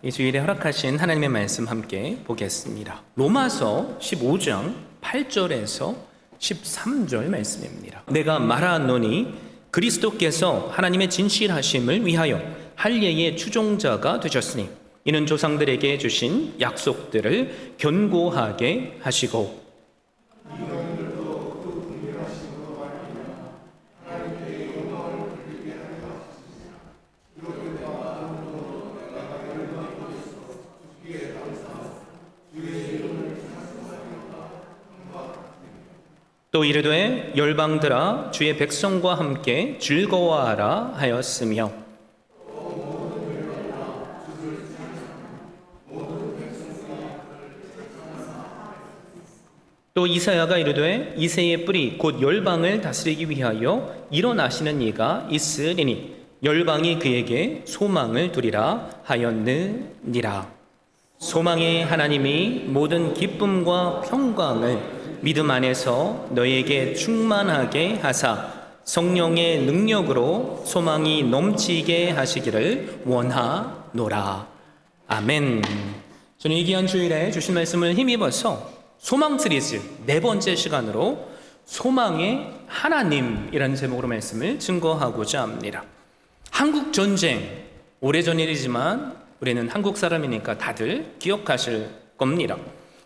이 주일에 허락하신 하나님의 말씀 함께 보겠습니다. 로마서 15장 8절에서 13절 말씀입니다. 내가 말하노니 그리스도께서 하나님의 진실하심을 위하여 할례의 추종자가 되셨으니 이는 조상들에게 주신 약속들을 견고하게 하시고 또 이르되 열방들아 주의 백성과 함께 즐거워하라 하였으며 또 이사야가 이르되 이새의 뿌리 곧 열방을 다스리기 위하여 일어나시는 이가 있으리니 열방이 그에게 소망을 두리라 하였느니라. 소망의 하나님이 모든 기쁨과 평강을 믿음 안에서 너에게 충만하게 하사 성령의 능력으로 소망이 넘치게 하시기를 원하노라. 아멘. 저는 이 귀한 주일에 주신 말씀을 힘입어서 소망 시리즈 4번째 시간으로 소망의 하나님이라는 제목으로 말씀을 증거하고자 합니다. 한국 전쟁, 오래전 일이지만 우리는 한국 사람이니까 다들 기억하실 겁니다.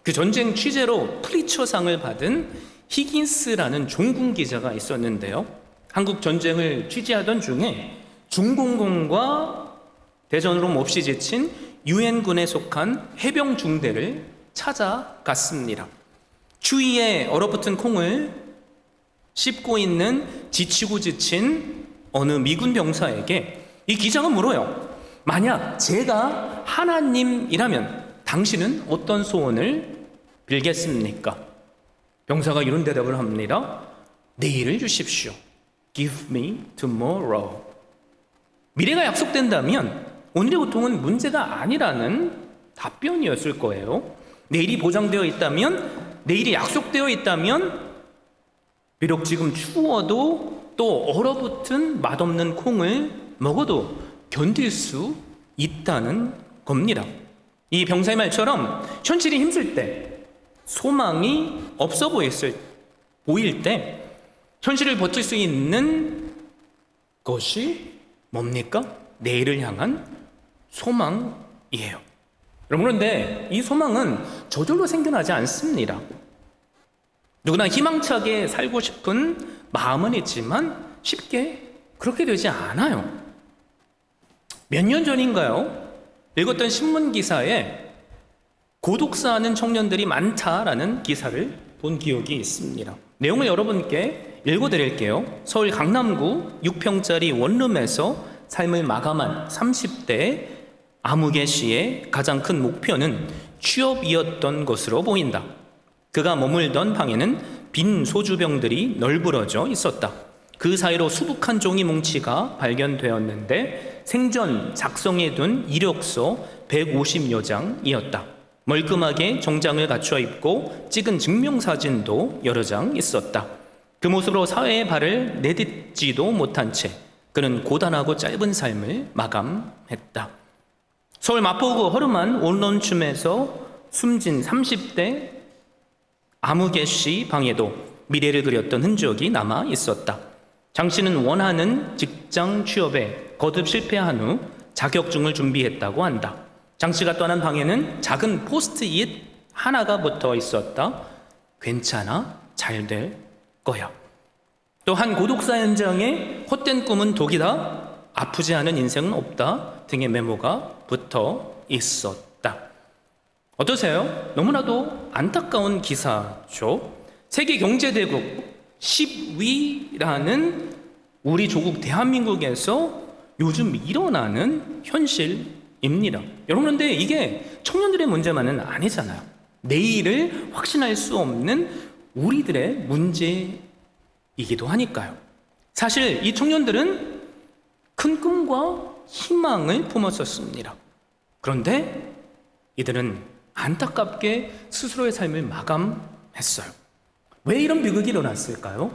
그 전쟁 취재로 플리처상을 받은 히긴스라는 종군 기자가 있었는데요. 한국 전쟁을 취재하던 중에 중공군과 대전으로 몹시 지친 유엔군에 속한 해병 중대를 찾아갔습니다. 추위에 얼어붙은 콩을 씹고 있는 지치고 지친 어느 미군 병사에게 이 기자가 물어요. 만약 제가 하나님이라면 당신은 어떤 소원을 빌겠습니까? 병사가 이런 대답을 합니다. 내일을 주십시오. Give me tomorrow. 미래가 약속된다면 오늘의 고통은 문제가 아니라는 답변이었을 거예요. 내일이 보장되어 있다면, 내일이 약속되어 있다면 비록 지금 추워도 또 얼어붙은 맛없는 콩을 먹어도 견딜 수 있다는 겁니다. 이 병사의 말처럼 현실이 힘들 때, 소망이 없어 보일 때 현실을 버틸 수 있는 것이 뭡니까? 내일을 향한 소망이에요. 여러분, 그런데 이 소망은 저절로 생겨나지 않습니다. 누구나 희망차게 살고 싶은 마음은 있지만 쉽게 그렇게 되지 않아요. 몇 년 전인가요? 읽었던 신문 기사에 고독사하는 청년들이 많다라는 기사를 본 기억이 있습니다. 내용을 여러분께 읽어드릴게요. 서울 강남구 6평짜리 원룸에서 삶을 마감한 30대 아무개 씨의 가장 큰 목표는 취업이었던 것으로 보인다. 그가 머물던 방에는 빈 소주병들이 널브러져 있었다. 그 사이로 수북한 종이 뭉치가 발견되었는데 생전 작성해둔 이력서 150여 장이었다. 멀끔하게 정장을 갖춰 입고 찍은 증명사진도 여러 장 있었다. 그 모습으로 사회에 발을 내딛지도 못한 채 그는 고단하고 짧은 삶을 마감했다. 서울 마포구 허름한 원룸쯤에서 숨진 30대 아무개 씨 방에도 미래를 그렸던 흔적이 남아 있었다. 장 씨는 원하는 직장 취업에 거듭 실패한 후 자격증을 준비했다고 한다. 장 씨가 떠난 방에는 작은 포스트잇 하나가 붙어 있었다. 괜찮아, 잘 될 거야. 또 한 고독사 현장에 헛된 꿈은 독이다, 아프지 않은 인생은 없다 등의 메모가 붙어 있었다. 어떠세요? 너무나도 안타까운 기사죠. 세계 경제대국 10위라는 우리 조국 대한민국에서 요즘 일어나는 현실입니다. 여러분, 그런데 이게 청년들의 문제만은 아니잖아요. 내일을 확신할 수 없는 우리들의 문제이기도 하니까요. 사실 이 청년들은 큰 꿈과 희망을 품었었습니다. 그런데 이들은 안타깝게 스스로의 삶을 마감했어요. 왜 이런 비극이 일어났을까요?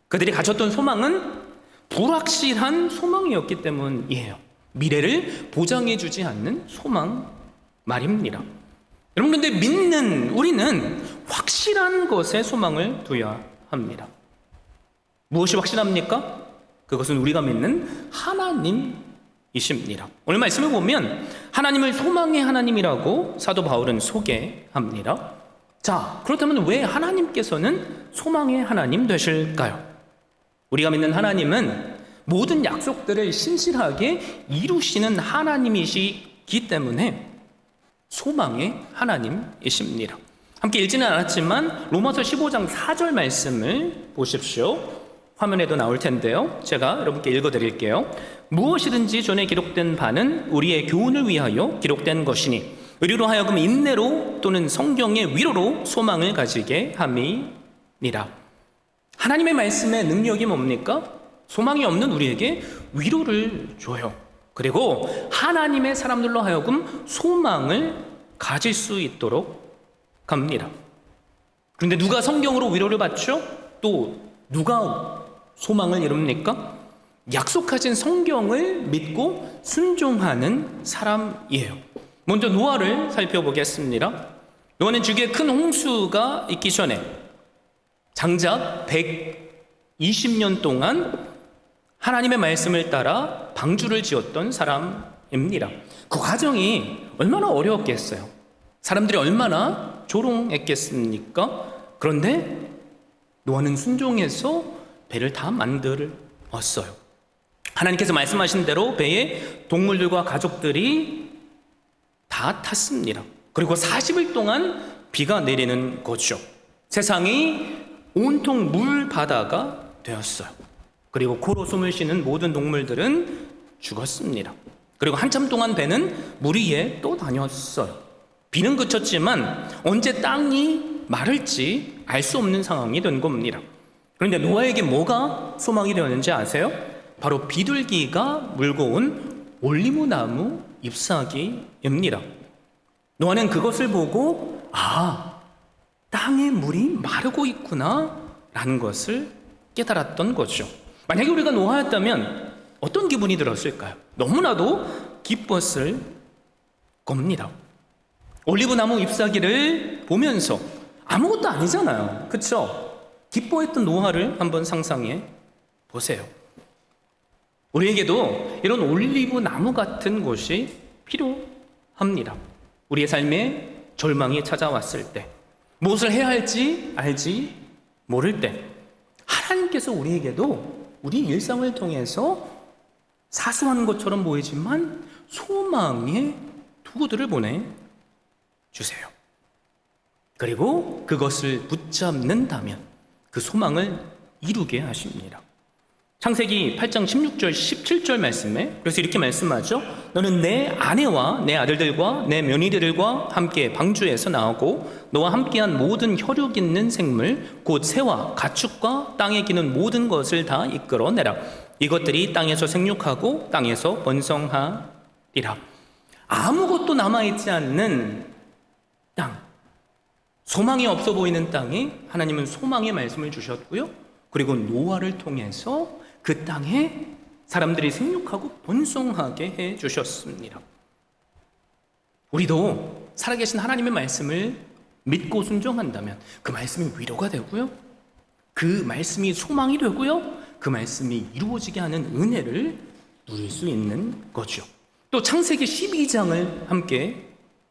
그들이 가졌던 소망은 불확실한 소망이었기 때문이에요. 미래를 보장해 주지 않는 소망 말입니다. 여러분, 그런데 믿는 우리는 확실한 것에 소망을 둬야 합니다. 무엇이 확실합니까? 그것은 우리가 믿는 하나님이십니다. 오늘 말씀을 보면 하나님을 소망의 하나님이라고 사도 바울은 소개합니다. 자, 그렇다면 왜 하나님께서는 소망의 하나님 되실까요? 우리가 믿는 하나님은 모든 약속들을 신실하게 이루시는 하나님이시기 때문에 소망의 하나님이십니다. 함께 읽지는 않았지만 로마서 15장 4절 말씀을 보십시오. 화면에도 나올 텐데요. 제가 여러분께 읽어드릴게요. 무엇이든지 전에 기록된 바는 우리의 교훈을 위하여 기록된 것이니 의리로 하여금 인내로 또는 성경의 위로로 소망을 가지게 함이니라. 하나님의 말씀의 능력이 뭡니까? 소망이 없는 우리에게 위로를 줘요. 그리고 하나님의 사람들로 하여금 소망을 가질 수 있도록 합니다. 그런데 누가 성경으로 위로를 받죠? 또 누가 소망을 이룹니까? 약속하신 성경을 믿고 순종하는 사람이에요. 먼저 노아를 살펴보겠습니다. 노아는 주기에 큰 홍수가 있기 전에 장작 120년 동안 하나님의 말씀을 따라 방주를 지었던 사람입니다. 그 과정이 얼마나 어려웠겠어요. 사람들이 얼마나 조롱했겠습니까? 그런데 노아는 순종해서 배를 다 만들었어요. 하나님께서 말씀하신 대로 배에 동물들과 가족들이 다 탔습니다. 그리고 40일 동안 비가 내리는 거죠. 세상이 온통 물 바다가 되었어요. 그리고 코로 숨을 쉬는 모든 동물들은 죽었습니다. 그리고 한참 동안 배는 물 위에 또 다녔어요. 비는 그쳤지만 언제 땅이 마를지 알 수 없는 상황이 된 겁니다. 그런데 노아에게 뭐가 소망이 되었는지 아세요? 바로 비둘기가 물고 온 올리브 나무 잎사귀입니다. 노아는 그것을 보고 땅에 물이 마르고 있구나 라는 것을 깨달았던 거죠. 만약에 우리가 노아였다면 어떤 기분이 들었을까요? 너무나도 기뻤을 겁니다. 올리브 나무 잎사귀를 보면서 아무것도 아니잖아요. 그렇죠? 기뻐했던 노아를 한번 상상해 보세요. 우리에게도 이런 올리브 나무 같은 곳이 필요합니다. 우리의 삶에 절망이 찾아왔을 때, 무엇을 해야 할지 알지 모를 때, 하나님께서 우리에게도 우리 일상을 통해서 사소한 것처럼 보이지만 소망의 투구들을 보내주세요. 그리고 그것을 붙잡는다면 그 소망을 이루게 하십니다. 창세기 8장 16절 17절 말씀에 그래서 이렇게 말씀하죠. 너는 내 아내와 내 아들들과 내 며느리들과 함께 방주에서 나오고 너와 함께한 모든 혈육 있는 생물 곧 새와 가축과 땅에 기는 모든 것을 다 이끌어내라. 이것들이 땅에서 생육하고 땅에서 번성하리라. 아무것도 남아있지 않는 땅, 소망이 없어 보이는 땅에 하나님은 소망의 말씀을 주셨고요. 그리고 노아를 통해서 그 땅에 사람들이 생육하고 번성하게 해 주셨습니다. 우리도 살아계신 하나님의 말씀을 믿고 순종한다면 그 말씀이 위로가 되고요. 그 말씀이 소망이 되고요. 그 말씀이 이루어지게 하는 은혜를 누릴 수 있는 거죠. 또 창세기 12장을 함께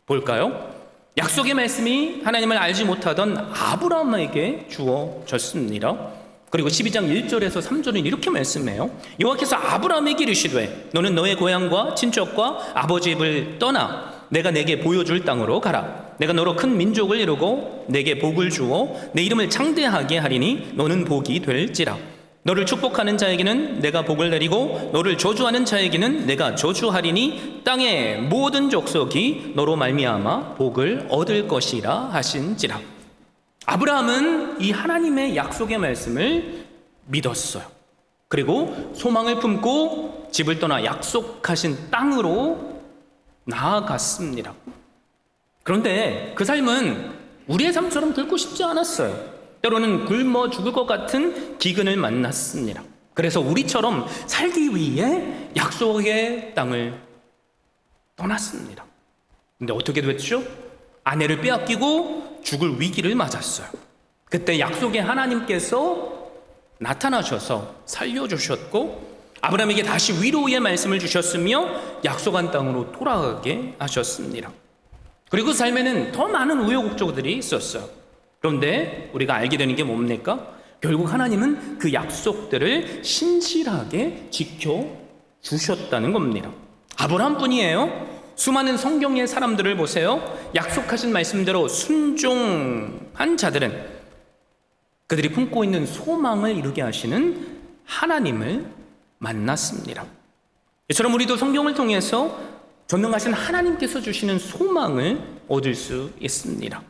볼까요? 약속의 말씀이 하나님을 알지 못하던 아브라함에게 주어졌습니다. 그리고 12장 1절에서 3절은 이렇게 말씀해요. 여호와께서 아브라함에게 이르시되 너는 너의 고향과 친척과 아버지 집을 떠나 내가 내게 보여줄 땅으로 가라. 내가 너로 큰 민족을 이루고 내게 복을 주어 내 이름을 창대하게 하리니 너는 복이 될지라. 너를 축복하는 자에게는 내가 복을 내리고 너를 저주하는 자에게는 내가 저주하리니 땅의 모든 족속이 너로 말미암아 복을 얻을 것이라 하신지라. 아브라함은 이 하나님의 약속의 말씀을 믿었어요. 그리고 소망을 품고 집을 떠나 약속하신 땅으로 나아갔습니다. 그런데 그 삶은 우리의 삶처럼 결코 쉽지 않았어요. 때로는 굶어 죽을 것 같은 기근을 만났습니다. 그래서 우리처럼 살기 위해 약속의 땅을 떠났습니다. 근데 어떻게 됐죠? 아내를 빼앗기고 죽을 위기를 맞았어요. 그때 약속의 하나님께서 나타나셔서 살려주셨고 아브라함에게 다시 위로의 말씀을 주셨으며 약속한 땅으로 돌아가게 하셨습니다. 그리고 삶에는 더 많은 우여곡절들이 있었어요. 그런데 우리가 알게 되는 게 뭡니까? 결국 하나님은 그 약속들을 신실하게 지켜주셨다는 겁니다. 아브라함뿐이에요. 수많은 성경의 사람들을 보세요. 약속하신 말씀대로 순종한 자들은 그들이 품고 있는 소망을 이루게 하시는 하나님을 만났습니다. 이처럼 우리도 성경을 통해서 전능하신 하나님께서 주시는 소망을 얻을 수 있습니다.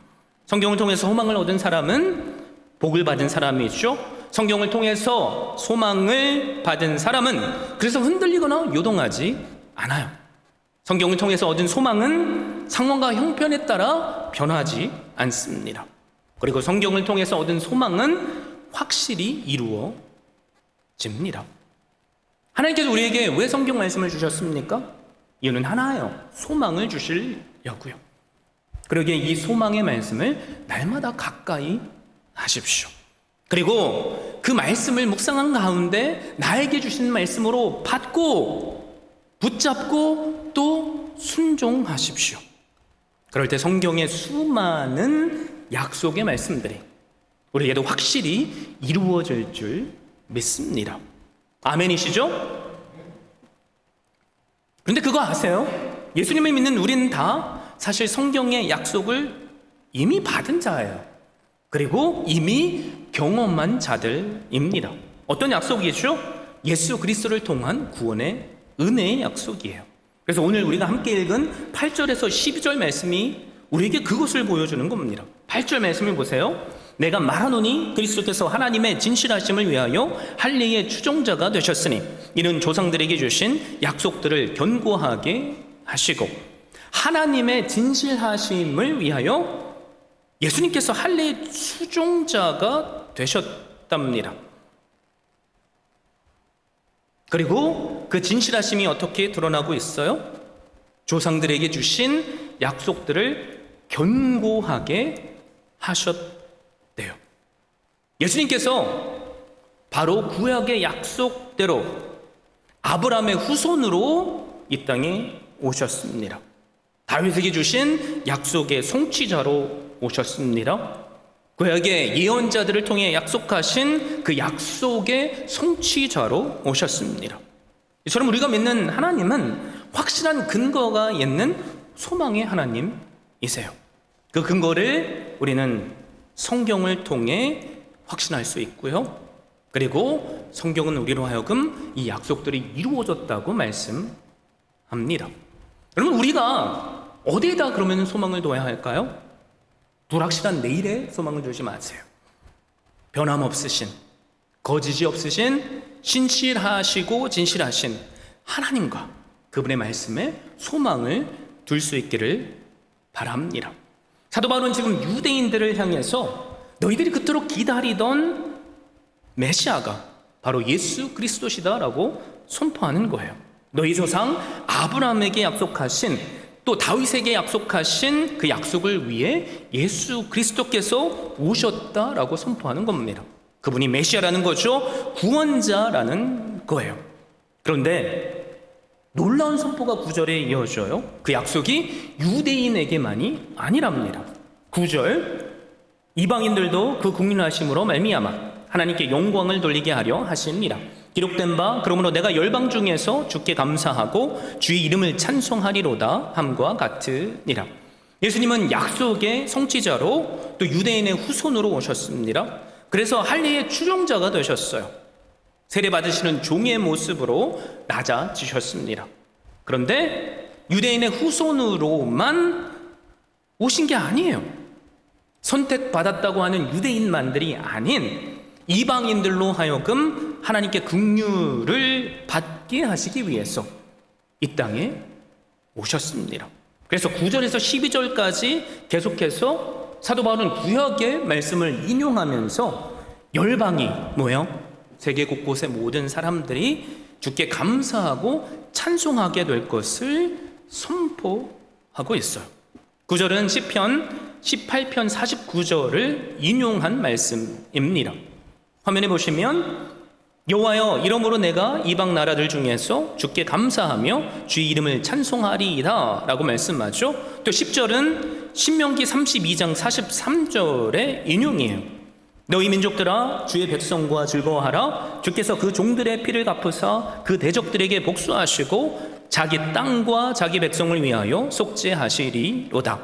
성경을 통해서 소망을 얻은 사람은 복을 받은 사람이죠. 성경을 통해서 소망을 받은 사람은 그래서 흔들리거나 요동하지 않아요. 성경을 통해서 얻은 소망은 상황과 형편에 따라 변하지 않습니다. 그리고 성경을 통해서 얻은 소망은 확실히 이루어집니다. 하나님께서 우리에게 왜 성경 말씀을 주셨습니까? 이유는 하나예요. 소망을 주시려고요. 그러기에 이 소망의 말씀을 날마다 가까이 하십시오. 그리고 그 말씀을 묵상한 가운데 나에게 주신 말씀으로 받고 붙잡고 또 순종하십시오. 그럴 때 성경의 수많은 약속의 말씀들이 우리에게도 확실히 이루어질 줄 믿습니다. 아멘이시죠? 그런데 그거 아세요? 예수님을 믿는 우리는 다 사실 성경의 약속을 이미 받은 자예요. 그리고 이미 경험한 자들입니다. 어떤 약속이죠? 예수 그리스도를 통한 구원의 은혜의 약속이에요. 그래서 오늘 우리가 함께 읽은 8절에서 12절 말씀이 우리에게 그것을 보여주는 겁니다. 8절 말씀을 보세요. 내가 말하노니 그리스도께서 하나님의 진실하심을 위하여 할례의 추종자가 되셨으니 이는 조상들에게 주신 약속들을 견고하게 하시고 하나님의 진실하심을 위하여 예수님께서 할례의 추종자가 되셨답니다. 그리고 그 진실하심이 어떻게 드러나고 있어요? 조상들에게 주신 약속들을 견고하게 하셨대요. 예수님께서 바로 구약의 약속대로 아브라함의 후손으로 이 땅에 오셨습니다. 다윗에게 주신 약속의 성취자로 오셨습니다. 구약의 예언자들을 통해 약속하신 그 약속의 성취자로 오셨습니다. 이처럼 우리가 믿는 하나님은 확실한 근거가 있는 소망의 하나님이세요. 그 근거를 우리는 성경을 통해 확신할 수 있고요. 그리고 성경은 우리로 하여금 이 약속들이 이루어졌다고 말씀합니다. 여러분, 우리가 어디에다 그러면 소망을 둬야 할까요? 불확실한 내일에 소망을 두지 마세요. 변함없으신, 거짓이 없으신, 신실하시고 진실하신 하나님과 그분의 말씀에 소망을 둘 수 있기를 바랍니다. 사도 바울은 지금 유대인들을 향해서 너희들이 그토록 기다리던 메시아가 바로 예수 그리스도시다라고 선포하는 거예요. 너희 조상 아브라함에게 약속하신 또 다윗에게 약속하신 그 약속을 위해 예수 그리스도께서 오셨다라고 선포하는 겁니다. 그분이 메시아라는 거죠. 구원자라는 거예요. 그런데 놀라운 선포가 9절에 이어져요. 그 약속이 유대인에게만이 아니랍니다. 9절 이방인들도 그 국률하심으로 말미암아 하나님께 영광을 돌리게 하려 하십니다. 기록된 바 그러므로 내가 열방 중에서 주께 감사하고 주의 이름을 찬송하리로다 함과 같으니라. 예수님은 약속의 성취자로 또 유대인의 후손으로 오셨습니다. 그래서 할례의 추종자가 되셨어요. 세례 받으시는 종의 모습으로 낮아지셨습니다. 그런데 유대인의 후손으로만 오신 게 아니에요. 선택받았다고 하는 유대인만들이 아닌 이방인들로 하여금 하나님께 긍휼을 받게 하시기 위해서 이 땅에 오셨습니다. 그래서 9절에서 12절까지 계속해서 사도 바울은 구약의 말씀을 인용하면서 열방이 뭐예요? 세계 곳곳의 모든 사람들이 주께 감사하고 찬송하게 될 것을 선포하고 있어요. 9절은 시편 18편 49절을 인용한 말씀입니다. 화면에 보시면 여호와여 이러므로 내가 이방 나라들 중에서 주께 감사하며 주의 이름을 찬송하리이다 라고 말씀하죠. 또 10절은 신명기 32장 43절의 인용이에요. 너희 민족들아 주의 백성과 즐거워하라. 주께서 그 종들의 피를 갚으사 그 대적들에게 복수하시고 자기 땅과 자기 백성을 위하여 속죄하시리로다.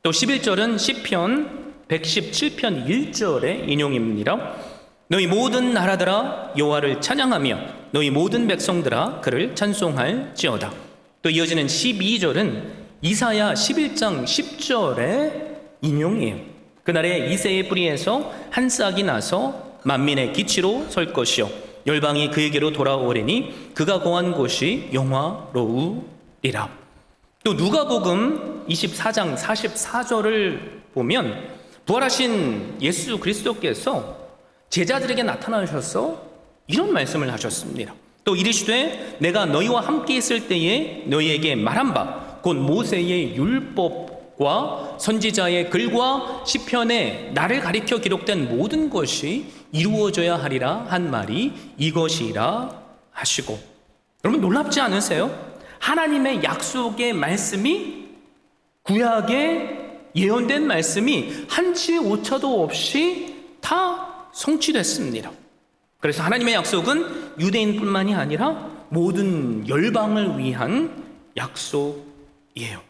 또 11절은 시편 117편 1절의 인용입니다. 너희 모든 나라들아 여호와를 찬양하며 너희 모든 백성들아 그를 찬송할지어다. 또 이어지는 12절은 이사야 11장 10절의 인용이에요. 그날에 이새의 뿌리에서 한 싹이 나서 만민의 기치로 설 것이요 열방이 그에게로 돌아오리니 그가 거한 곳이 영화로우리라. 또 누가복음 24장 44절을 보면 부활하신 예수 그리스도께서 제자들에게 나타나셔서 이런 말씀을 하셨습니다. 또 이르시되 내가 너희와 함께 있을 때에 너희에게 말한 바 곧 모세의 율법과 선지자의 글과 시편에 나를 가리켜 기록된 모든 것이 이루어져야 하리라 한 말이 이것이라 하시고. 여러분 놀랍지 않으세요? 하나님의 약속의 말씀이, 구약의 예언된 말씀이 한치 오차도 없이 다 성취됐습니다. 그래서 하나님의 약속은 유대인뿐만이 아니라 모든 열방을 위한 약속이에요.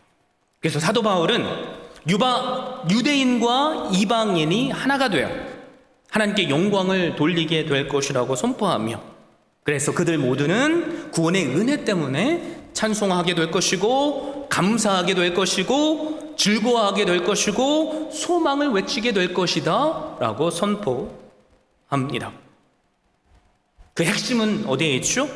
그래서 사도 바울은 유대인과 이방인이 하나가 되어 하나님께 영광을 돌리게 될 것이라고 선포하며, 그래서 그들 모두는 구원의 은혜 때문에 찬송하게 될 것이고 감사하게 될 것이고 즐거워하게 될 것이고 소망을 외치게 될 것이다 라고 선포합니다. 그 핵심은 어디에 있죠?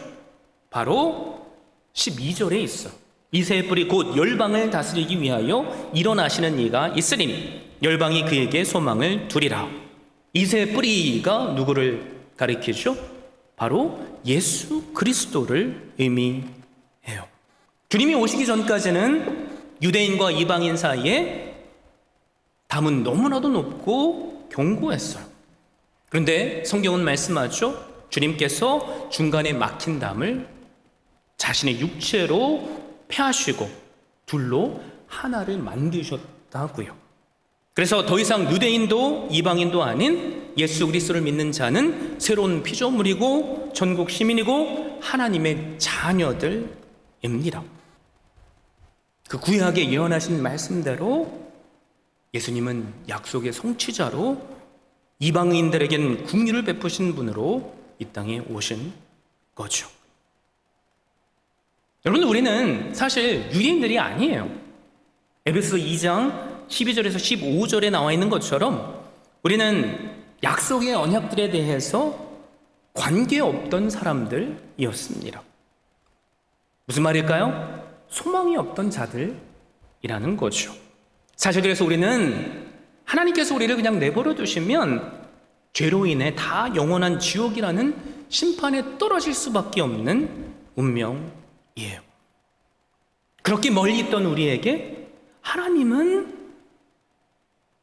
바로 12절에 있어. 이새의 뿌리 곧 열방을 다스리기 위하여 일어나시는 이가 있으리니 열방이 그에게 소망을 두리라. 이새의 뿌리가 누구를 가리키죠? 바로 예수 그리스도를 의미해요. 주님이 오시기 전까지는 유대인과 이방인 사이에 담은 너무나도 높고 견고했어요. 그런데 성경은 말씀하죠. 주님께서 중간에 막힌 담을 자신의 육체로 패하시고 둘로 하나를 만드셨다고요. 그래서 더 이상 유대인도 이방인도 아닌 예수 그리스도를 믿는 자는 새로운 피조물이고 전국 시민이고 하나님의 자녀들입니다. 그 구약에 예언하신 말씀대로 예수님은 약속의 성취자로 이방인들에겐 긍휼을 베푸신 분으로 이 땅에 오신 거죠. 여러분, 우리는 사실 유대인들이 아니에요. 에베소 2장 12절에서 15절에 나와 있는 것처럼 우리는 약속의 언약들에 대해서 관계없던 사람들이었습니다. 무슨 말일까요? 소망이 없던 자들이라는 거죠. 사실 그래서 우리는 하나님께서 우리를 그냥 내버려 두시면 죄로 인해 다 영원한 지옥이라는 심판에 떨어질 수밖에 없는 운명이에요. 그렇게 멀리 있던 우리에게 하나님은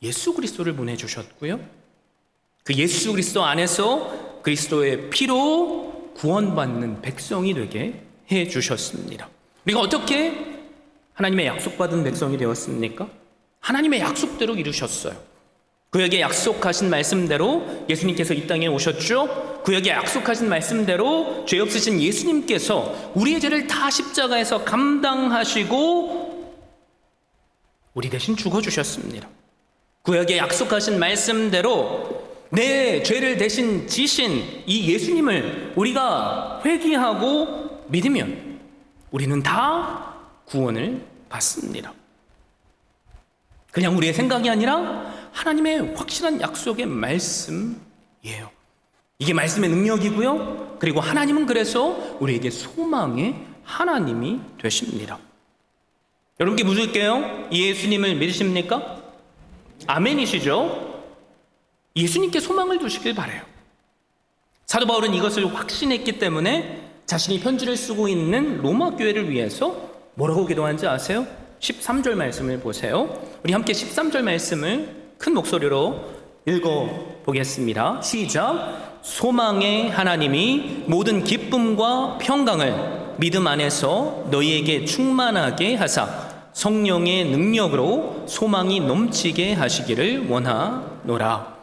예수 그리스도를 보내주셨고요. 그 예수 그리스도 안에서 그리스도의 피로 구원받는 백성이 되게 해주셨습니다. 우리가 어떻게 하나님의 약속받은 백성이 되었습니까? 하나님의 약속대로 이루셨어요. 그에게 약속하신 말씀대로 예수님께서 이 땅에 오셨죠. 그에게 약속하신 말씀대로 죄 없으신 예수님께서 우리의 죄를 다 십자가에서 감당하시고 우리 대신 죽어주셨습니다. 그에게 약속하신 말씀대로 내 죄를 대신 지신 이 예수님을 우리가 회개하고 믿으면 우리는 다 구원을 받습니다. 그냥 우리의 생각이 아니라 하나님의 확실한 약속의 말씀이에요. 이게 말씀의 능력이고요. 그리고 하나님은 그래서 우리에게 소망의 하나님이 되십니다. 여러분께 묻을게요. 예수님을 믿으십니까? 아멘이시죠? 예수님께 소망을 두시길 바라요. 사도 바울은 이것을 확신했기 때문에 자신이 편지를 쓰고 있는 로마 교회를 위해서 뭐라고 기도한지 아세요? 13절 말씀을 보세요. 우리 함께 13절 말씀을 큰 목소리로 읽어보겠습니다. 시작. 소망의 하나님이 모든 기쁨과 평강을 믿음 안에서 너희에게 충만하게 하사 성령의 능력으로 소망이 넘치게 하시기를 원하노라.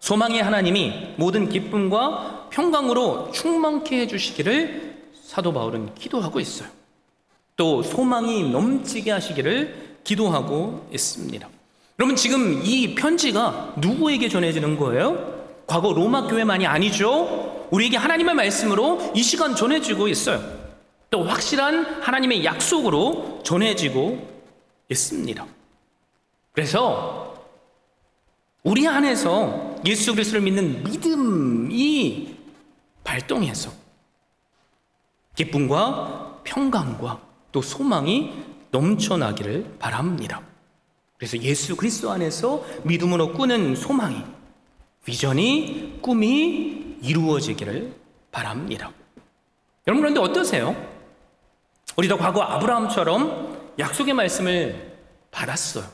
소망의 하나님이 모든 기쁨과 평강으로 충만케 해주시기를 사도 바울은 기도하고 있어요. 또 소망이 넘치게 하시기를 기도하고 있습니다. 여러분, 지금 이 편지가 누구에게 전해지는 거예요? 과거 로마 교회만이 아니죠. 우리에게 하나님의 말씀으로 이 시간 전해지고 있어요. 또 확실한 하나님의 약속으로 전해지고 있습니다. 그래서 우리 안에서 예수 그리스도를 믿는 믿음이 발동해서 기쁨과 평강과 또 소망이 넘쳐나기를 바랍니다. 그래서 예수 그리스도 안에서 믿음으로 꾸는 소망이, 비전이, 꿈이 이루어지기를 바랍니다. 여러분, 그런데 어떠세요? 우리도 과거 아브라함처럼 약속의 말씀을 받았어요.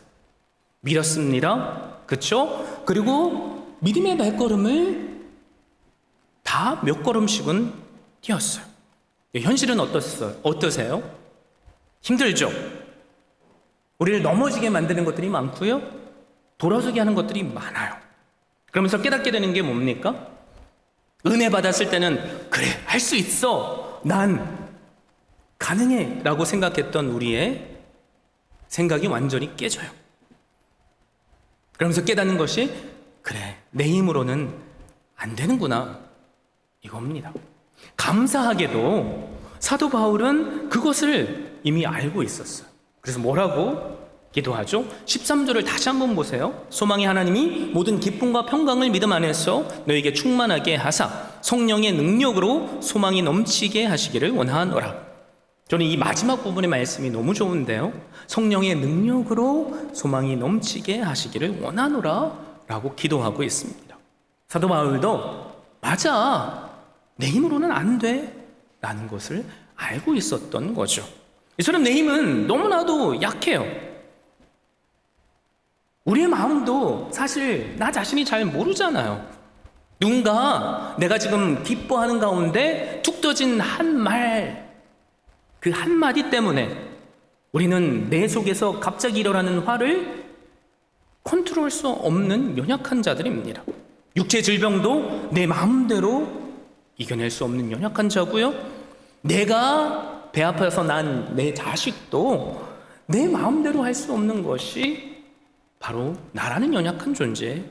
믿었습니다. 그렇죠? 그리고 믿음의 발걸음을 다 몇 걸음씩은 뛰었어요. 현실은 어떠세요? 힘들죠? 우리를 넘어지게 만드는 것들이 많고요, 돌아서게 하는 것들이 많아요. 그러면서 깨닫게 되는 게 뭡니까? 은혜 받았을 때는 그래, 할 수 있어, 난 가능해 라고 생각했던 우리의 생각이 완전히 깨져요. 그러면서 깨닫는 것이 그래, 내 힘으로는 안 되는구나, 이겁니다. 감사하게도 사도 바울은 그것을 이미 알고 있었어요. 그래서 뭐라고 기도하죠? 13절을 다시 한번 보세요. 소망의 하나님이 모든 기쁨과 평강을 믿음 안에서 너에게 충만하게 하사 성령의 능력으로 소망이 넘치게 하시기를 원하노라. 저는 이 마지막 부분의 말씀이 너무 좋은데요. 성령의 능력으로 소망이 넘치게 하시기를 원하노라 라고 기도하고 있습니다. 사도 바울도 맞아, 내 힘으로는 안 돼 라는 것을 알고 있었던 거죠. 이처럼 내 힘은 너무나도 약해요. 우리의 마음도 사실 나 자신이 잘 모르잖아요. 누군가 내가 지금 기뻐하는 가운데 툭 떠진 한 말, 그 한마디 때문에 우리는 내 속에서 갑자기 일어나는 화를 컨트롤할 수 없는 연약한 자들입니다. 육체 질병도 내 마음대로 이겨낼 수 없는 연약한 자고요, 내가 배 아파서 난 내 자식도 내 마음대로 할 수 없는 것이 바로 나라는 연약한 존재예요.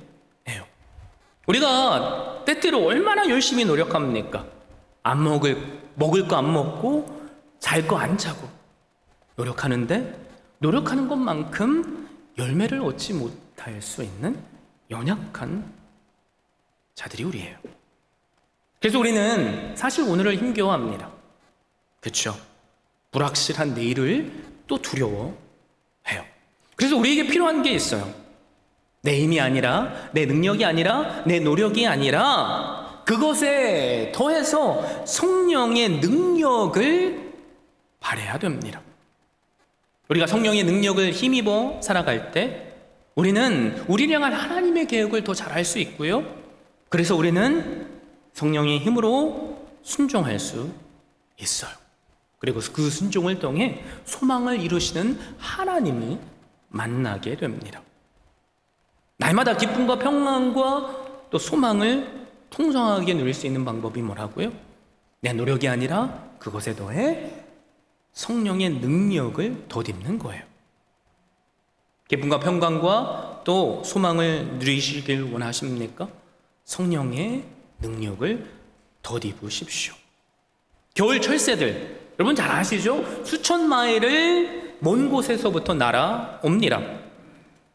우리가 때때로 얼마나 열심히 노력합니까? 먹을 거 안 먹고 잘 거 안 자고 노력하는데, 노력하는 것만큼 열매를 얻지 못할 수 있는 연약한 자들이 우리예요. 그래서 우리는 사실 오늘을 힘겨워합니다. 그렇죠? 불확실한 내일을 또 두려워해요. 그래서 우리에게 필요한 게 있어요. 내 힘이 아니라, 내 능력이 아니라, 내 노력이 아니라 그것에 더해서 성령의 능력을 발휘해야 됩니다. 우리가 성령의 능력을 힘입어 살아갈 때 우리는 우리를 향한 하나님의 계획을 더 잘 알 수 있고요, 그래서 우리는 성령의 힘으로 순종할 수 있어요. 그리고 그 순종을 통해 소망을 이루시는 하나님이 만나게 됩니다. 날마다 기쁨과 평안과 또 소망을 풍성하게 누릴 수 있는 방법이 뭐라고요? 내 노력이 아니라 그것에 더해 성령의 능력을 덧입는 거예요. 기쁨과 평강과 또 소망을 누리시길 원하십니까? 성령의 능력을 덧입으십시오. 겨울 철새들, 여러분 잘 아시죠? 수천 마일을 먼 곳에서부터 날아옵니다.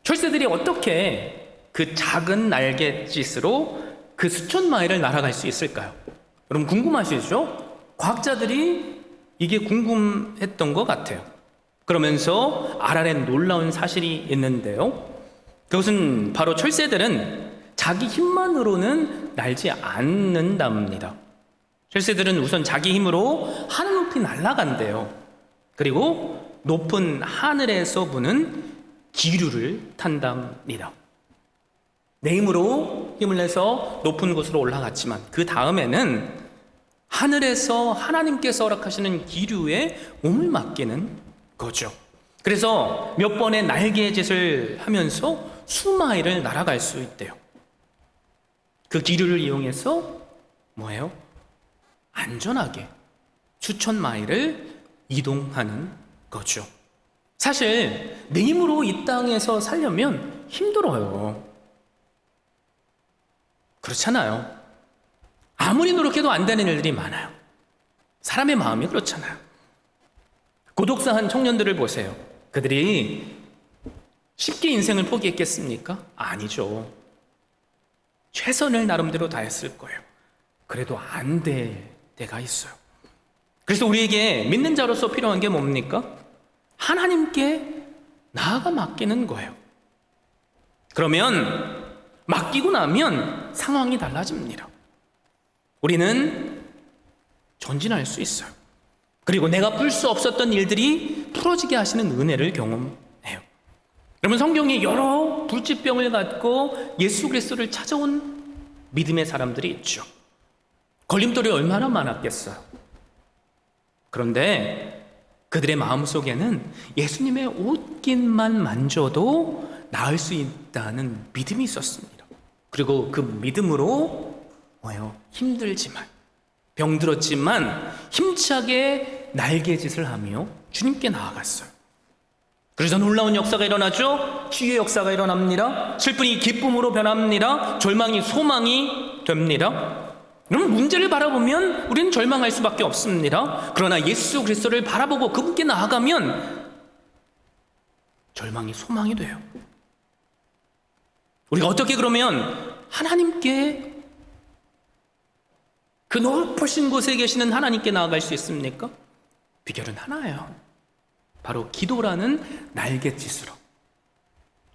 철새들이 어떻게 그 작은 날갯짓으로 그 수천 마일을 날아갈 수 있을까요? 여러분 궁금하시죠? 과학자들이 이게 궁금했던 것 같아요. 그러면서 알아낸 놀라운 사실이 있는데요, 그것은 바로 철새들은 자기 힘만으로는 날지 않는답니다. 철새들은 우선 자기 힘으로 하늘 높이 날아간대요. 그리고 높은 하늘에서 부는 기류를 탄답니다. 내 힘으로 힘을 내서 높은 곳으로 올라갔지만 그 다음에는 하늘에서 하나님께서 허락하시는 기류에 몸을 맡기는 거죠. 그래서 몇 번의 날개짓을 하면서 수마일을 날아갈 수 있대요. 그 기류를 이용해서 뭐예요? 안전하게 수천 마일을 이동하는 거죠. 사실 내 힘으로 이 땅에서 살려면 힘들어요. 그렇잖아요. 아무리 노력해도 안 되는 일들이 많아요. 사람의 마음이 그렇잖아요. 고독사한 청년들을 보세요. 그들이 쉽게 인생을 포기했겠습니까? 아니죠. 최선을 나름대로 다했을 거예요. 그래도 안 될 때가 있어요. 그래서 우리에게 믿는 자로서 필요한 게 뭡니까? 하나님께 나아가 맡기는 거예요. 그러면 맡기고 나면 상황이 달라집니다. 우리는 전진할 수 있어요. 그리고 내가 풀 수 없었던 일들이 풀어지게 하시는 은혜를 경험해요. 여러분, 성경에 여러 불치병을 갖고 예수 그리스도를 찾아온 믿음의 사람들이 있죠. 걸림돌이 얼마나 많았겠어요. 그런데 그들의 마음속에는 예수님의 옷깃만 만져도 나을 수 있다는 믿음이 있었습니다. 그리고 그 믿음으로 힘들지만, 병들었지만 힘차게 날개짓을 하며 주님께 나아갔어요. 그래서 놀라운 역사가 일어나죠. 치유의 역사가 일어납니다. 슬픔이 기쁨으로 변합니다. 절망이 소망이 됩니다. 여러분, 문제를 바라보면 우리는 절망할 수밖에 없습니다. 그러나 예수 그리스도를 바라보고 그분께 나아가면 절망이 소망이 돼요. 우리가 어떻게 그러면 하나님께, 그 높으신 곳에 계시는 하나님께 나아갈 수 있습니까? 비결은 하나예요. 바로 기도라는 날갯짓으로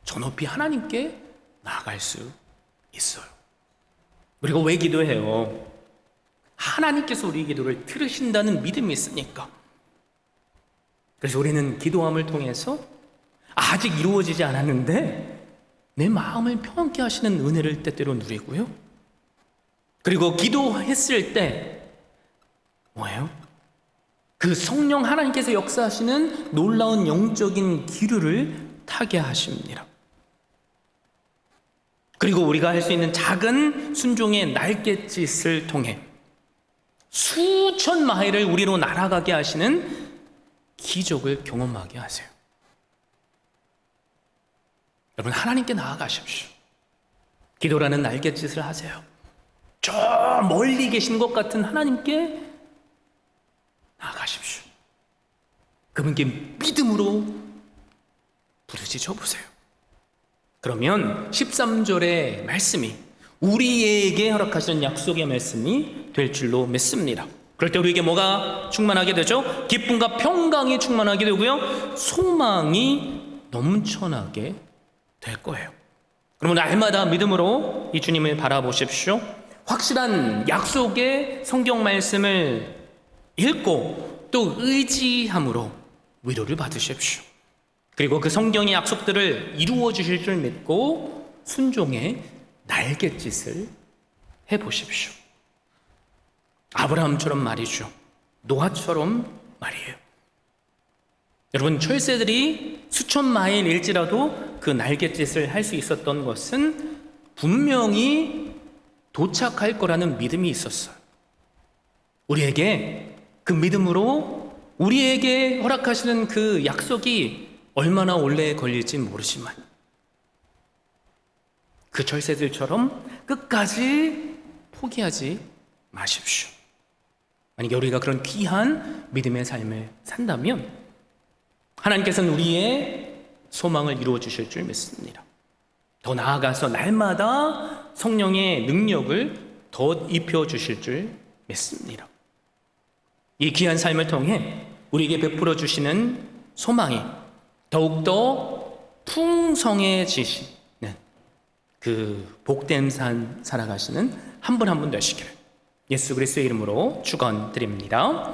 저 높이 하나님께 나아갈 수 있어요. 우리가 왜 기도해요? 하나님께서 우리 기도를 들으신다는 믿음이 있으니까. 그래서 우리는 기도함을 통해서 아직 이루어지지 않았는데 내 마음을 평안케 하시는 은혜를 때때로 누리고요. 그리고 기도했을 때 그 성령 하나님께서 역사하시는 놀라운 영적인 기류를 타게 하십니다. 그리고 우리가 할 수 있는 작은 순종의 날갯짓을 통해 수천 마일을 우리로 날아가게 하시는 기적을 경험하게 하세요. 여러분, 하나님께 나아가십시오. 기도라는 날갯짓을 하세요. 저 멀리 계신 것 같은 하나님께 나아가십시오. 그분께 믿음으로 부르짖어 보세요. 그러면 13절의 말씀이 우리에게 허락하시는 약속의 말씀이 될 줄로 믿습니다. 그럴 때 우리에게 뭐가 충만하게 되죠? 기쁨과 평강이 충만하게 되고요, 소망이 넘쳐나게 될 거예요. 그러면 날마다 믿음으로 이 주님을 바라보십시오. 확실한 약속의 성경 말씀을 읽고 또 의지함으로 위로를 받으십시오. 그리고 그 성경의 약속들을 이루어 주실 줄 믿고 순종의 날갯짓을 해보십시오. 아브라함처럼 말이죠. 노아처럼 말이에요. 여러분, 철새들이 수천 마일일지라도 그 날갯짓을 할 수 있었던 것은 분명히 도착할 거라는 믿음이 있었어요. 우리에게 그 믿음으로 우리에게 허락하시는 그 약속이 얼마나 오래 걸릴지 모르지만 그 철새들처럼 끝까지 포기하지 마십시오. 만약에 우리가 그런 귀한 믿음의 삶을 산다면 하나님께서는 우리의 소망을 이루어 주실 줄 믿습니다. 더 나아가서 날마다 성령의 능력을 더 입혀 주실 줄 믿습니다. 이 귀한 삶을 통해 우리에게 베풀어 주시는 소망이 더욱더 풍성해지시는 그 복된 삶 살아가시는 한 분 한 분 되시기를 예수 그리스도의 이름으로 축원드립니다.